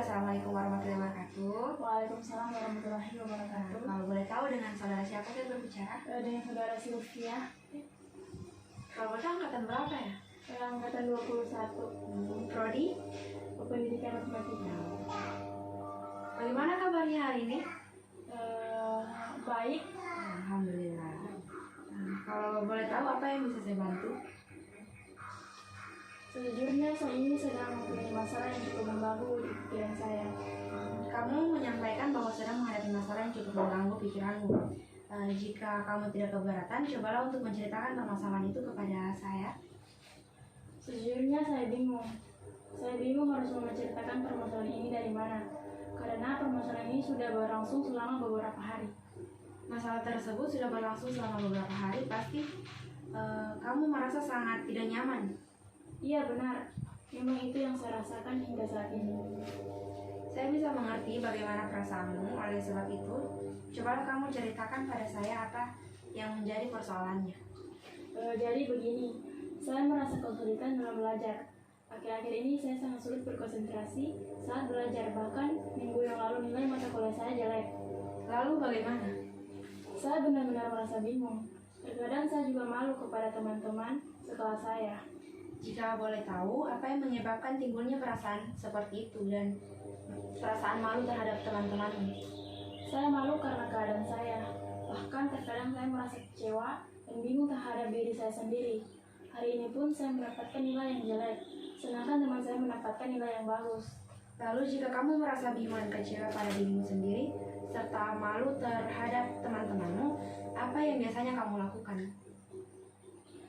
Assalamualaikum warahmatullahi wabarakatuh. Waalaikumsalam warahmatullahi wabarakatuh. Kalau boleh tahu dengan saudara siapa saya berbicara? Dengan saudara Sylvia, Kalau boleh tahu angkatan berapa ya? angkatan 21, Prodi? pendidikan matematika. Bagaimana kabarnya hari ini? Baik. Alhamdulillah. Kalau boleh tahu apa yang bisa saya bantu? Sejujurnya saya ini sedang mempunyai masalah yang cukup mengganggu di pikiran saya. Kamu menyampaikan bahwa sedang menghadapi masalah yang cukup mengganggu pikiranmu. Jika kamu tidak keberatan, cobalah untuk menceritakan permasalahan itu kepada saya. Sejujurnya saya bingung. Saya bingung harus menceritakan permasalahan ini dari mana. Karena permasalahan ini sudah berlangsung selama beberapa hari. Masalah tersebut sudah berlangsung selama beberapa hari, pasti kamu merasa sangat tidak nyaman. Iya benar, memang itu yang saya rasakan hingga saat ini. Saya bisa mengerti bagaimana perasaanmu, oleh sebab itu, cobalah kamu ceritakan pada saya apa yang menjadi persoalannya. Jadi begini, saya merasa kesulitan dalam belajar. Akhir-akhir ini saya sangat sulit berkonsentrasi saat belajar, bahkan minggu yang lalu nilai mata kuliah saya jelek. Lalu bagaimana? Saya benar-benar merasa bingung. Terkadang saya juga malu kepada teman-teman sekelas saya. Jika boleh tahu, apa yang menyebabkan timbulnya perasaan seperti itu dan perasaan malu terhadap teman-temanmu? Saya malu karena keadaan saya. Bahkan terkadang saya merasa kecewa dan bingung terhadap diri saya sendiri. Hari ini pun saya mendapatkan nilai yang jelek, sedangkan teman saya mendapatkan nilai yang bagus. Lalu jika kamu merasa bingung dan kecewa pada dirimu sendiri, serta malu terhadap teman-temanmu, apa yang biasanya kamu lakukan?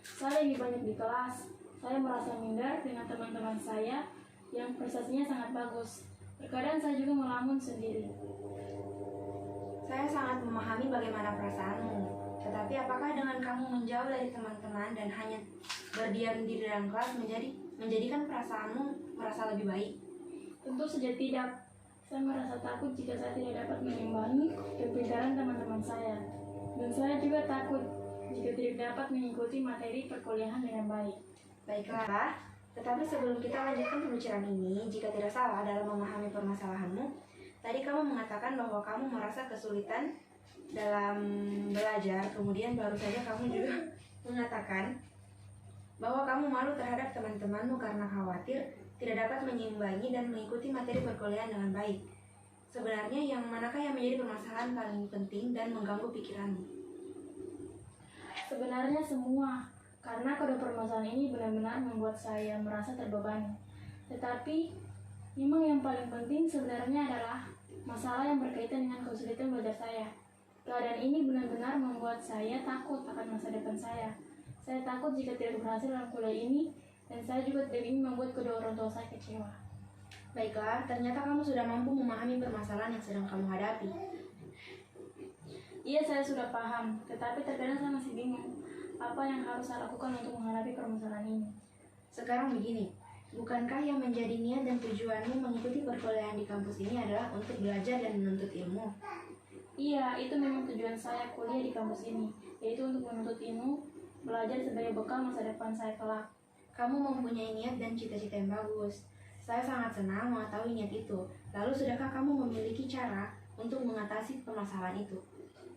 Saya lebih banyak di kelas. Saya merasa minder dengan teman-teman saya yang prestasinya sangat bagus. Terkadang saya juga melamun sendiri. Saya sangat memahami bagaimana perasaanmu. Tetapi apakah dengan kamu menjauh dari teman-teman dan hanya berdiam diri dalam kelas menjadikan perasaanmu merasa lebih baik? Tentu saja tidak. Saya merasa takut jika saya tidak dapat mengimbangi kepintaran teman-teman saya. Dan saya juga takut jika tidak dapat mengikuti materi perkuliahan dengan baik. Baiklah, tetapi sebelum kita lanjutkan pembicaraan ini, jika tidak salah dalam memahami permasalahanmu, tadi kamu mengatakan bahwa kamu merasa kesulitan dalam belajar, kemudian baru saja kamu juga mengatakan bahwa kamu malu terhadap teman-temanmu karena khawatir tidak dapat menyimbangi dan mengikuti materi perkuliahan dengan baik. Sebenarnya yang manakah yang menjadi permasalahan paling penting dan mengganggu pikiranmu? Sebenarnya semua, karena kode permasalahan ini benar-benar membuat saya merasa terbebani. Tetapi, memang yang paling penting sebenarnya adalah masalah yang berkaitan dengan kesulitan belajar saya. Keadaan ini benar-benar membuat saya takut akan masa depan saya. Saya takut jika tidak berhasil dalam kuliah ini, dan saya juga tidak ingin membuat kedua orang tua saya kecewa. Baiklah, ternyata kamu sudah mampu memahami permasalahan yang sedang kamu hadapi. Iya, saya sudah paham, tetapi terkadang saya masih bingung apa yang harus saya lakukan untuk menghadapi permasalahan ini. Sekarang begini, bukankah yang menjadi niat dan tujuanmu mengikuti perkuliahan di kampus ini adalah untuk belajar dan menuntut ilmu? Iya, itu memang tujuan saya kuliah di kampus ini, yaitu untuk menuntut ilmu, belajar sebagai bekal masa depan saya kelak. Kamu mempunyai niat dan cita-cita yang bagus. Saya sangat senang mengetahui niat itu. Lalu sudahkah kamu memiliki cara untuk mengatasi permasalahan itu?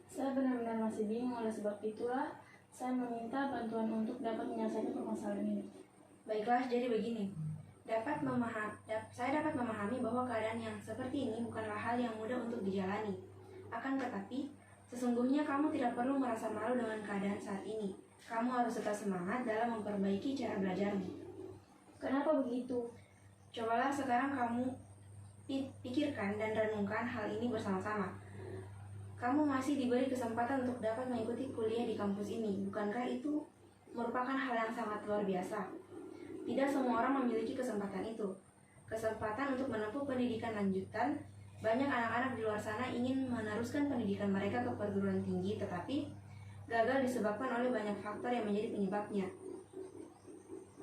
Saya benar-benar masih bingung, oleh sebab itulah saya meminta bantuan untuk dapat menyelesaikan permasalahan ini. Baiklah, jadi begini. Saya dapat memahami bahwa keadaan yang seperti ini bukanlah hal yang mudah untuk dijalani. Akan tetapi, sesungguhnya kamu tidak perlu merasa malu dengan keadaan saat ini. Kamu harus tetap semangat dalam memperbaiki cara belajarmu. Kenapa begitu? Cobalah sekarang kamu pikirkan dan renungkan hal ini bersama-sama. Kamu masih diberi kesempatan untuk dapat mengikuti kuliah di kampus ini. Bukankah itu merupakan hal yang sangat luar biasa? Tidak semua orang memiliki kesempatan itu. Kesempatan untuk menempuh pendidikan lanjutan. Banyak anak-anak di luar sana ingin meneruskan pendidikan mereka ke perguruan tinggi, tetapi gagal disebabkan oleh banyak faktor yang menjadi penyebabnya.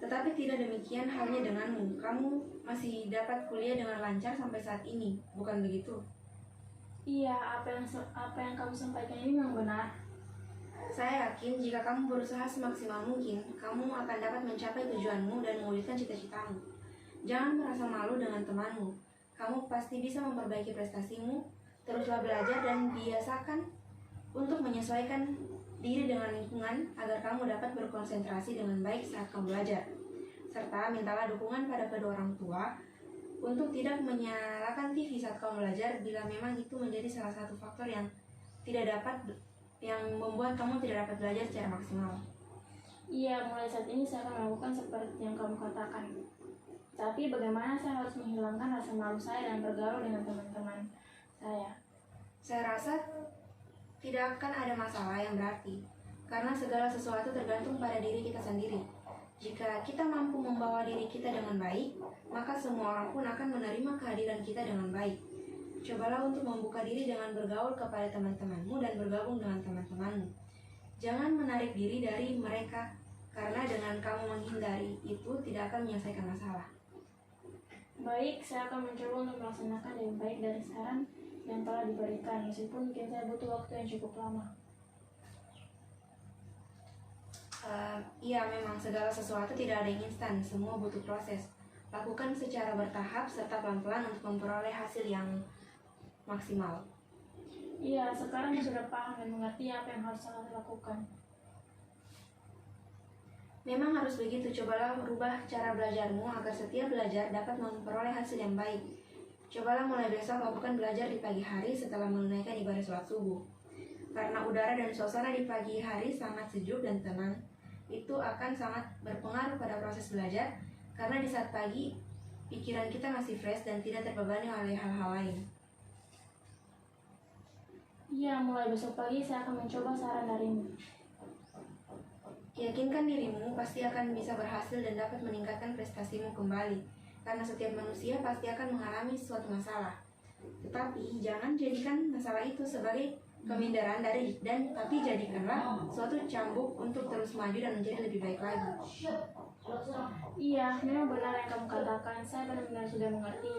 Tetapi tidak demikian halnya denganmu. Kamu masih dapat kuliah dengan lancar sampai saat ini, bukan begitu? Iya, apa yang kamu sampaikan ini memang benar. Saya yakin jika kamu berusaha semaksimal mungkin, kamu akan dapat mencapai tujuanmu dan mewujudkan cita-citamu. Jangan merasa malu dengan temanmu. Kamu pasti bisa memperbaiki prestasimu. Teruslah belajar dan biasakan untuk menyesuaikan diri dengan lingkungan agar kamu dapat berkonsentrasi dengan baik saat kamu belajar. Serta mintalah dukungan pada kedua orang tua untuk tidak menyalakan TV saat kamu belajar bila memang itu menjadi salah satu faktor yang membuat kamu tidak dapat belajar secara maksimal. Iya, mulai saat ini saya akan melakukan seperti yang kamu katakan. Tapi bagaimana saya harus menghilangkan rasa malu saya dan bergaul dengan teman-teman saya? Saya rasa tidak akan ada masalah yang berarti, karena segala sesuatu tergantung pada diri kita sendiri. Jika kita mampu membawa diri kita dengan baik, maka semua orang pun akan menerima kehadiran kita dengan baik. Cobalah untuk membuka diri dengan bergaul kepada teman-temanmu dan bergabung dengan teman-temanmu. Jangan menarik diri dari mereka, karena dengan kamu menghindari itu tidak akan menyelesaikan masalah. Baik, saya akan mencoba untuk melaksanakan yang baik dari saran yang telah diberikan, meskipun mungkin saya butuh waktu yang cukup lama. Iya, memang segala sesuatu tidak ada yang instan, semua butuh proses. Lakukan secara bertahap serta pelan-pelan untuk memperoleh hasil yang maksimal. Iya, sekarang saya sudah paham dan mengerti apa yang harus saya lakukan. Memang harus begitu, cobalah rubah cara belajarmu agar setiap belajar dapat memperoleh hasil yang baik. Cobalah mulai besok lakukan belajar di pagi hari setelah menunaikan ibadah sholat subuh. Karena udara dan suasana di pagi hari sangat sejuk dan tenang, itu akan sangat berpengaruh pada proses belajar, karena di saat pagi, pikiran kita masih fresh dan tidak terbebani oleh hal-hal lain. Iya, mulai besok pagi saya akan mencoba saran darimu. Yakinkan dirimu pasti akan bisa berhasil dan dapat meningkatkan prestasimu kembali, karena setiap manusia pasti akan mengalami suatu masalah. Tetapi jangan jadikan masalah itu sebagai kemindaran tapi jadikanlah suatu cambuk untuk terus maju dan menjadi lebih baik lagi. Iya, memang benar yang kamu katakan. Saya benar-benar sudah mengerti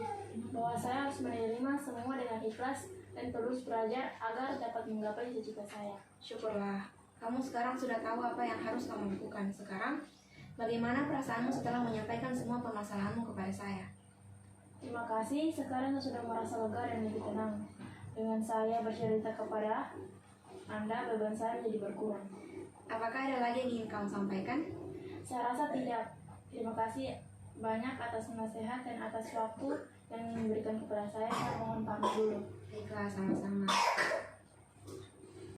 bahwa saya harus menerima semua dengan ikhlas dan terus belajar agar dapat menggapai cita-cita saya. Syukurlah, kamu sekarang sudah tahu apa yang harus kamu lakukan. Sekarang, bagaimana perasaanmu setelah menyampaikan semua permasalahanmu kepada saya? Terima kasih, sekarang saya sudah merasa lega dan lebih tenang. Dengan saya bercerita kepada Anda, beban saya menjadi berkurang. Apakah ada lagi yang ingin kamu sampaikan? Saya rasa tidak. Terima kasih banyak atas nasihat dan atas waktu yang diberikan kepada saya. Saya mohon pamit dulu. Baiklah, sama-sama.